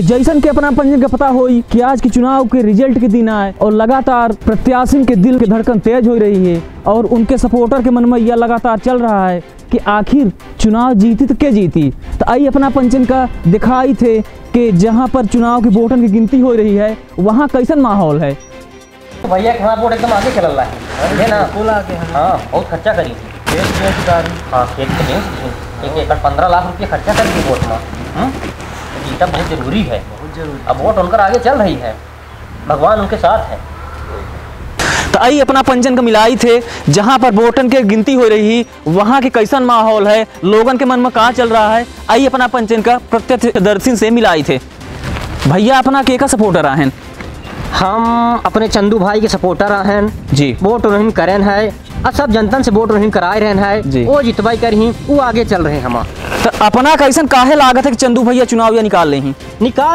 तो जैसन के अपना पंजन का पता होई कि आज के चुनाव के रिजल्ट के दिन आए और लगातार प्रत्याशी के दिल के धड़कन तेज हो रही है और उनके सपोर्टर के मन में यह लगातार चल रहा है कि आखिर चुनाव जीती तो क्या जीती। तो आई अपना पंचन का दिखाई थे कि जहां पर चुनाव की वोटन की गिनती हो रही है वहां कैसन माहौल है। तो भैया के वोट एकदम आगे चल रहा है ना, फुल आगे। हाँ, बहुत खर्चा करी थी। हाँ, खेत के 1 एकड़ 15 लाख रुपये खर्चा करी थी वोट में। जीता बहुत जरूरी है, अब वोट उनकर आगे चल रही है, भगवान उनके साथ है। तो आई अपना पंचन का मिलाई थे जहां पर वोटन की गिनती हो रही वहां के कैसन माहौल है, लोगन के मन में कहाँ चल रहा है। आई अपना पंचन का प्रत्यक्षदर्शी से मिलाई थे। भैया अपना के का सपोर्टर आहन? हम अपने चंदू भाई के सपोर्टर आहन जी। वोट उन्हें करें है और सब जनता से वोट उन्हें कराए रहन है, वो जितवाई कर ही वो आगे चल रहे हैं। हम तो अपना कैसन काहे लागत है कि चंदू भैया चुनाव या निकाल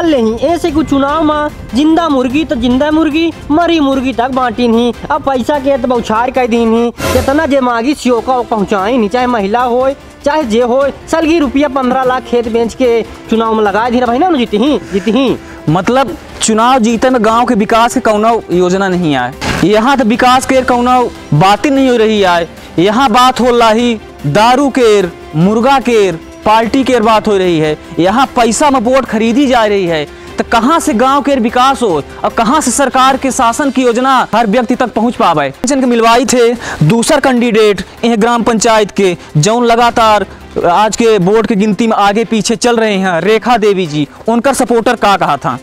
ले ही ऐसे कुछ चुनाव में जिंदा मुर्गी तो जिंदा मुर्गी, मरी मुर्गी तक बांटी नहीं। अब पैसा के तो बौछार कर दी नहीं, कितना जे मांगी सियो का पहुँचाई नहीं, चाहे महिला हो चाहे जे हो। सलगी रुपया 15 लाख खेत बेच के चुनाव में लगाए दी भाई ना, जीती ही। मतलब चुनाव जीते में गांव के विकास के कौनो योजना नहीं आए, यहाँ तो विकास के कौनो बातें नहीं हो रही आए। यहाँ बात हो रही दारू केर, मुर्गा केर, पार्टी केर बात हो रही है। यहाँ पैसा में वोट खरीदी जा रही है। तो कहाँ से गांव के विकास हो और कहाँ से सरकार के शासन की योजना हर व्यक्ति तक पहुँच पावे। मिलवाई थे दूसरा कैंडिडेट यह ग्राम पंचायत के जौन लगातार आज के वोट की गिनती में आगे पीछे चल रहे हैं, रेखा देवी जी। उनका सपोर्टर का कहा था,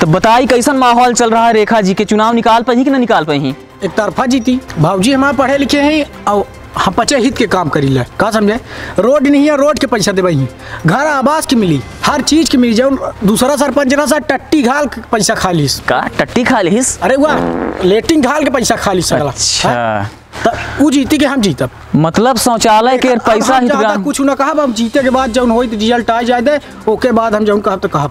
तो बताई कैसन माहौल चल रहा है। रेखा जी के चुनाव निकाल पाई कि ना निकाल पाई? एक तरफा जीती। भाजी हमारे पढ़े लिखे हैं और हम 50 हित के काम करी ला, का समझे। रोड नहीं है, रोड के पैसा दे वही, घर आवास की मिली, हर चीज की मिली। जब दूसरा सरपंच ना सा टट्टी घाल के पैसा खा लीस। का टट्टी खा लीस? अरे वाह, लेटिंग घाल के पैसा खा लीस। अच्छा, वो जीती के हम जीतब। मतलब शौचालय के पैसा ही कुछ ना कहा। हम जीते के बाद जब हो रिजल्ट आ जाए दे ओके बाद हम जब कहा तो कहा।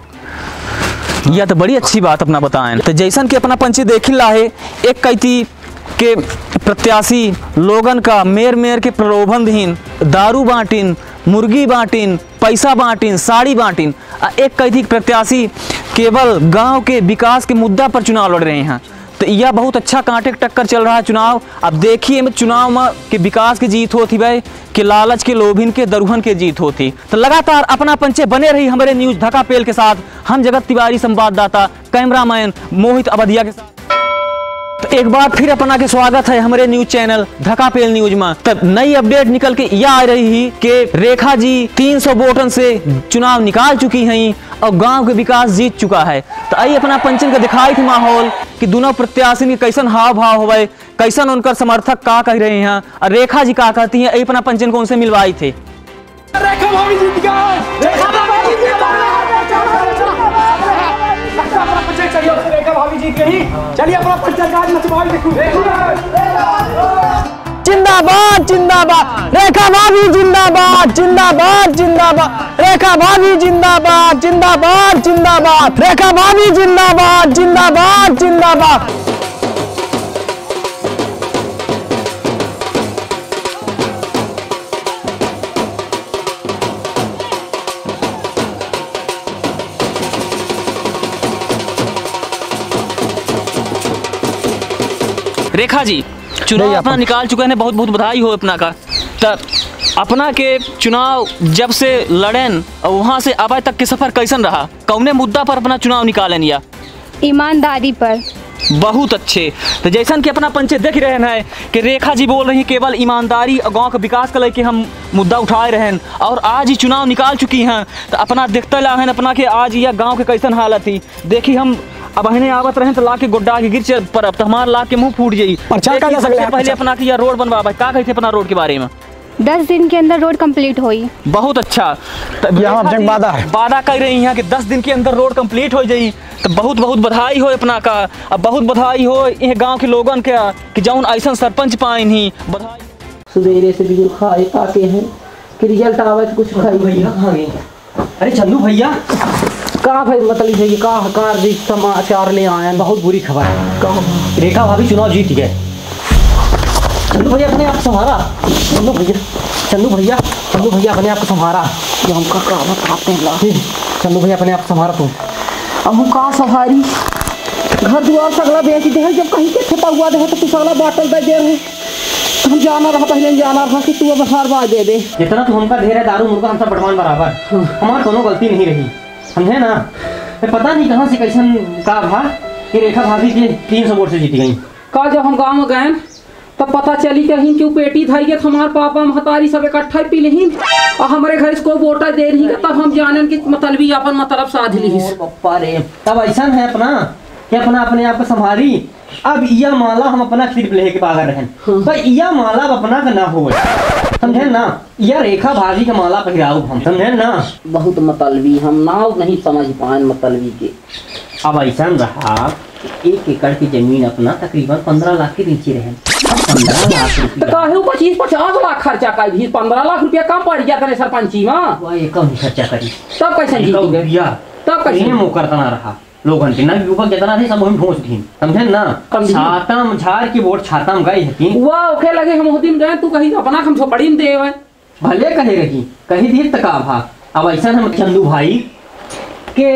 यह तो बड़ी अच्छी बात अपना बताएं। तो जैसन कि अपना पंची देखी ला है, एक कहती के प्रत्याशी लोगन का मेर के प्रलोभनहीन दारू बांटिन, मुर्गी बांटिन, पैसा बांटिन, साड़ी बांटिन। एक कहती प्रत्याशी केवल गांव के विकास के मुद्दा पर चुनाव लड़ रहे हैं। तो यह बहुत अच्छा कांटे टक्कर चल रहा है चुनाव। अब देखिए चुनाव में के विकास की जीत होती भाई कि लालच के लोभिन के दरुहन के जीत होती। तो लगातार अपना पंचे बने रही हमारे न्यूज धक्का पेल के साथ। हम जगत तिवारी संवाददाता कैमरामैन मोहित अवधिया के साथ। तो एक बार फिर अपना के स्वागत है हमारे न्यूज चैनल धक्का पेल न्यूज में। तब नई अपडेट निकल के यह आ रही है कि रेखा जी 300 वोटन से चुनाव निकाल चुकी हैं और गांव के विकास जीत चुका है। तो आई अपना पंचन का दिखाई थी माहौल कि दोनों प्रत्याशी के कैसन हाव भाव होवे, कैसन उनका समर्थक का कह रहे हैं और रेखा जी का कहती हैं। अपना पंचन को उनसे मिलवाई थे। रेखा भाभी जीत गई। रेखा भाभी जीत गई। चलिए अपना पंचायत नचवाई देखो। जिंदाबाद जिंदाबाद रेखा भाभी, जिंदाबाद जिंदाबाद जिंदाबाद रेखा भाभी, जिंदाबाद जिंदाबाद जिंदाबाद रेखा भाभी, जिंदाबाद जिंदाबाद जिंदाबाद। रेखा जी चुनाव अपना निकाल चुके हैं, बहुत बहुत बधाई हो अपना का। तब अपना के चुनाव जब से लड़न और वहाँ से अब तक के सफर कैसन रहा, कौने मुद्दा पर अपना चुनाव निकालन? या ईमानदारी पर। बहुत अच्छे। तो जैसन कि अपना पंचे देख रहे हैं कि रेखा जी बोल रही केवल ईमानदारी और गांव के विकास को लेकर हम मुद्दा उठाए रहे और आज ही चुनाव निकाल चुकी हैं। तो अपना देखते ला अपना के आज यह गाँव के कैसन हालत थी देखी। हम अब अहने आवत रहे तो ला के गोड्डा के गिर पर अब तो हमारा ला के मुंह फूट जाई। पहले अपना की रोड बनवा का कहते अपना रोड के बारे में 10 दिन के अंदर रोड कंप्लीट हुई। बहुत अच्छा। वादा कर रही हैं कि 10 दिन के अंदर रोड कंप्लीट हो जाई। तो बहुत बहुत बधाई हो अपना का। अब बहुत बधाई हो यह गांव के लोगन के कि जौन ऐसा सरपंच पाए नहीं। बधाई। सुबेरे से भी खाए पाके हैं कि रिजल्ट आवे तो कुछ खाई भैया खा गए। अरे चंदू भैया कहाँ भाई मतलब है कार जी समाचार ले आए हैं, बहुत बुरी खबर है। रेखा भाभी चुनाव जीत गए। चंदू भैया अपने आप संभारा। चंदू भैया अपने आप को संभारा। ये हमका बताते हैं चंदू भैया अपने आप संभाल तू। अब हम कहाँ संभारी, घर द्वार सगला बेच दे, जब कहीं के छपा हुआ दे तो तू सगला बाटल दे दे रहे। हम जाना रहा पहले जाना रहा कि तू अब हर बार दे दे। जितना तू हमका दे रहा दारू मुर्गा हम सब बटवान बराबर, हमार कोनो गलती नहीं रही, समझे ना। पता नहीं कहाँ से कैसन का भा कि रेखा भाभी के 300 वोट से जीती गई। कल जब हम गाँव में गए तब पता चली कहीं कि पेटी था कि हमारे पापा महतारी सब इकट्ठा पी ली और हमारे घर इसको वोट दे रही, तब हम जाने की मतलब अपन मतलब साध ली। तब ऐसा है अपना कि अपना अपने आप को संभाली। अब यह माला हम अपना सिर्फ लेके पागल रहें, तो यह माला अपना का ना हो, समझे ना। यह रेखा भाभी का माला पहिराऊ हम, समझे ना। बहुत मतलबी हम नाव नहीं समझ पाए मतलबी के। अब ऐसा रहा 1 एकड़ की जमीन अपना तकरीबन 15 लाख के नीचे रहे। 15 लाख रुपया 25-50 लाख खर्चा कर भी 15 लाख रुपया कम पड़ गया तेरे सरपंची में। वही कम खर्चा करी तब कैसे जीत गया, तब कैसे मुकर ना रहा लोगन के ना ऊपर कितना थे सब हम ठोस थी, समझे ना। छातम झाड़ की वोट छातम गई थी वाह ओके लगे हम दिन गए तू कहीं अपना हम सो बड़ी दे भले कहे रही कहीं दी तका भा। अब ऐसा हम चंदू भाई के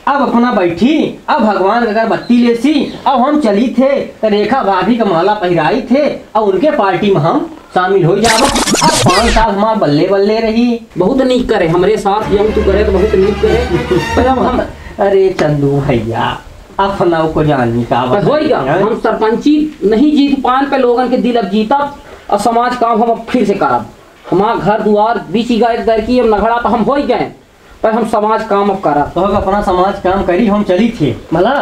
अब अपना बैठी, अब भगवान अगर बत्ती ले सी, अब हम चली थे तो रेखा भाभी का माला पहिराई थे और उनके पार्टी में हम शामिल हो जाओ। अब 5 साल हमारे बल्ले बल्ले रही, बहुत नीक करे हमारे साथ, यही तू करे तो बहुत नीक करे। हम अरे चंदू भैया अपना को जाननी का होगा, हम सरपंची नहीं जीत पान पे लोगन के दिल अब जीतब और समाज काम हम फिर से करब। हमारा घर द्वार बीच दर की नगड़ा तो हम हो ही गए पर हम समाज काम अब करब। तो अपना समाज काम करी हम चली थे भला।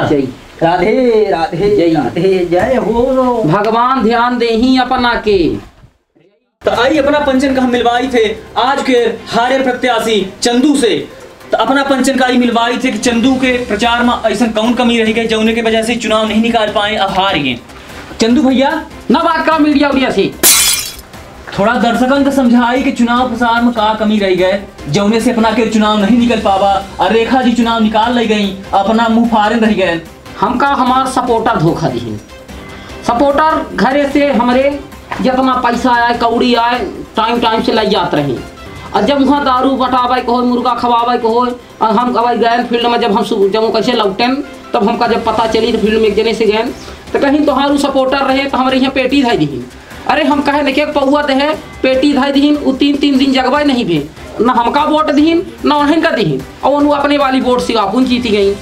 राधे राधे जय राधे जय हो, भगवान ध्यान दे ही अपना के। तो आई अपना पंचन का हम मिलवाई थे आज के हारे प्रत्याशी चंदू से। तो अपना पंचन का मिलवाई थे कि चंदू के प्रचार में ऐसा कौन कमी रही गई जौने के वजह से चुनाव नहीं निकाल पाए, अब हार गए। चंदू भैया ना बात का मीडिया उड़िया से थोड़ा दर्शकन को समझाई कि चुनाव प्रचार में का कमी रह गए जौने से अपना के चुनाव नहीं निकल पावा और रेखा जी चुनाव निकाल ले गई अपना मुंह फाड़े रह गए। हमका हमारा सपोर्टर धोखा दी, सपोर्टर घरे से हमारे जितना पैसा आए कौड़ी आए टाइम से लाई जाते रहे और जब वहाँ दारू बटावे को हो मुर्गा खवावे को हो और हम अब गए फील्ड में जब हम कैसे लौटे तब हमका जब पता चली तो फील्ड में एक जने से गए तो कहीं तोहारू सपोर्टर रहे तो हमारे यहाँ पेटी धाई दी। अरे हम कहे देखे पौआ दे पेटी धाई दीन वो 3 दिन जगवा नहीं भे ना हमका वोट दीन ना उन्हें का दीन और वो अपने वाली वोट से अपन जीती गई।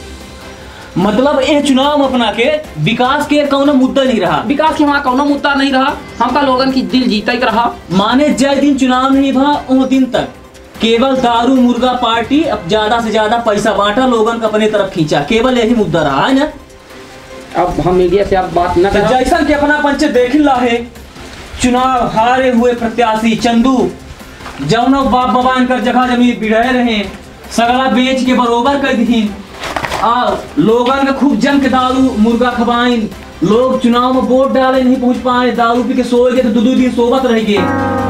मतलब ये चुनाव अपना के विकास के कौन मुद्दा नहीं रहा, विकास के हमारा कौन मुद्दा नहीं रहा, हमका लोगन की दिल जीता ही रहा। माने जय दिन चुनाव नहीं भा वो दिन तक केवल दारू मुर्गा पार्टी अब ज्यादा से ज्यादा पैसा बांटा लोगन का अपने तरफ खींचा, केवल यही मुद्दा रहा है ना। अब हम मीडिया से आप बात न करें। जैसा कि अपना पंच देख ला है चुनाव हारे हुए प्रत्याशी चंदू जौनो बाप बाबा इनकर जगह जमीन बिड़े रहे सगला बेच के बरोबर कर दी और लोगन का खूब जम के दारू मुर्गा खवाइन, लोग चुनाव में वोट डाले नहीं पहुंच पाए, दारू पी के सोए गए तो 2 दिन सोबत रह गए।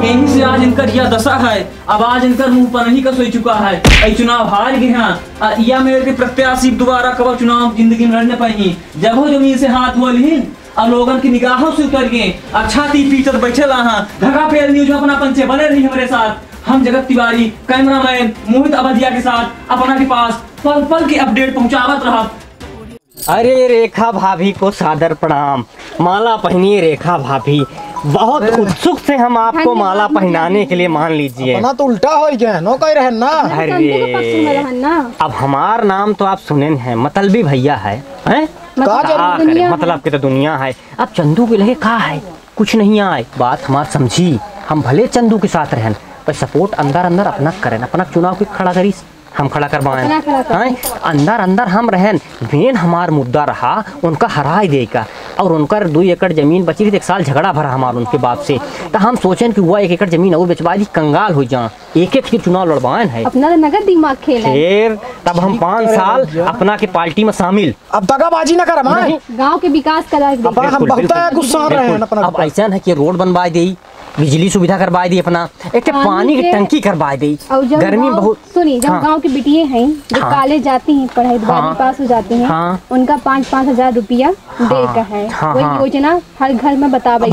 यहीं से आज इनका यह दशा है, अब आज इनका मुंह पर नहीं का सोई चुका है, चुनाव हार गए हैं। या मेरे प्रत्याशी दोबारा कब चुनाव जिंदगी में लड़ने पाई जब जमीन से हाथ हुआ और लोगन की निगाहों से उतर गए, छाती पीटत बैठे रहा। धगा पेल न्यूज अपना पंचे बने रही हमारे साथ। हम जगत तिवारी कैमरामैन मोहित अवधिया के साथ अपना के पास पल पल की अपडेट पहुंचावत रहा। अरे रेखा भाभी को सादर प्रणाम। माला पहनिए रेखा भाभी, बहुत उत्सुक से हम आपको माला पहनाने के लिए मान लीजिए। अपना तो उल्टा हो गया नो कह रहे ना। अरे अब हमार नाम तो आप सुने हैं मतलबी भैया है, मतलब की तो दुनिया है। अब चंदू के लगे कहा है कुछ नहीं आए, बात हमार समझी। हम भले चंदू के साथ रहें पर सपोर्ट अंदर अंदर अपना करें, अपना चुनाव के खड़ा करी हम खड़ा करवाएं। अंदर हम रहें, मेन हमार मुद्दा रहा उनका हराई देगा और उनका 2 एकड़ जमीन बची रही, 1 साल झगड़ा भरा हमारा उनके बाप से। तो हम सोचें कि वह 1 एकड़ जमीन और बेचवा दी, कंगाल हो जा, एक चुनाव लड़वाएं है अपना नगद दिमाग खेल फिर तब हम 5 साल अपना के पार्टी में शामिल। अब दगाबाजी न कर, गाँव के विकास करा। अब ऐसा है कि रोड बनवा दी, बिजली सुविधा करवा दी, अपना एक पानी की टंकी करवा दी। गर्मी बहुत सुनी जब गांव की बिटिया हैं जो कॉलेज जाती हैं पढ़ाई 12वीं पास हो जाती हैं, उनका 5-5 हजार रुपया दे का है। वो योजना हर घर में बतावे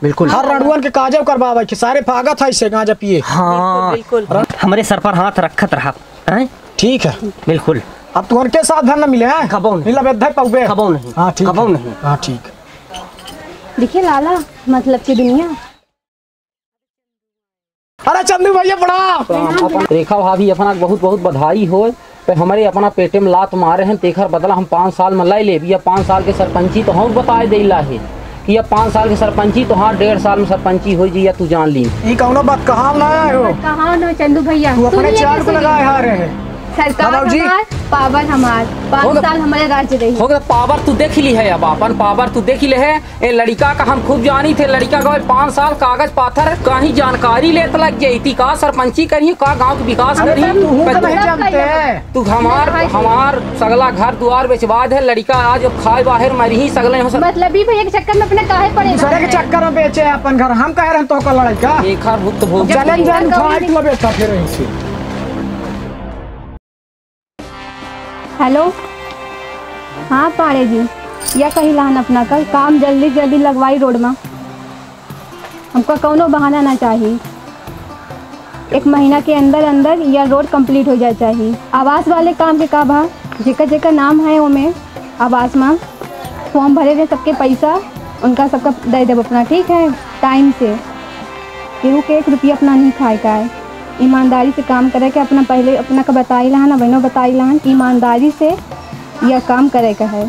बिल्कुल हर रणुअन के काजब करवावे के सारे भागत है इससे गांजा पिए। हाँ हमारे सर पर हाथ रखत रहा ठीक है बिल्कुल। अब तुहर के साधन न मिले हैं खबो नहीं। मिला बेधे पौबे खबो नहीं। हाँ ठीक खबो है। नहीं। हाँ ठीक। देखिए लाला, मतलब की दुनिया। अरे चंदू भैया बड़ा रेखा भाभी अपना बहुत बहुत बधाई हो पे हमारे अपना पेटे में लात मारे हैं तेखर बदला हम 5 साल में लै ले। या 5 साल के सरपंची तो हम बताए देला है कि या 5 साल के सरपंची तो हाँ 1.5 साल में सरपंची हो जी, या तू जान ली। ये कौनो बात कहाँ ना आए हो कहाँ ना चंदू भैया, तू अपने चार को लगाए हारे हैं। सरकार हमार, पावर हमार, 5 साल हमारे राज्य रही। हो गया पावर तू देख ली है, अब अपन पावर तू देख ले है। ये लड़का का हम खूब जानी थे, लड़का का 5 साल कागज पाथर कहीं जानकारी लेत लग गई का सरपंची करी का गांव के विकास करी। तू हमार सगला घर द्वार बेचवा दे, लड़का आज खाए बाहर मरी ही सगले मतलब ही भैया के चक्कर में अपने काहे पड़े दूसरे के चक्कर में बेचे अपन घर। हम कह रहे हैं तो का लड़ाई का एक हर भुक्त भोग चैलेंज फाइट लो बेटा फिर यहीं से। हेलो, हाँ पाड़े जी, या कहीं लहन अपना कल काम जल्दी जल्दी लगवाई रोड में। हमको कौनो बहाना ना चाहिए, 1 महीना के अंदर अंदर यह रोड कंप्लीट हो जाए चाहिए। आवास वाले काम के का भा जेकर जेकर नाम है उनमें आवास में फॉर्म भरे रहे, सबके पैसा उनका सबका दे देव अपना, ठीक है टाइम से। केहू के 1 रुपया अपना नहीं खाए का है, ईमानदारी से काम करे के अपना पहले अपना का बताई लहन, बहनों बताई लहन ईमानदारी से यह काम करे का है।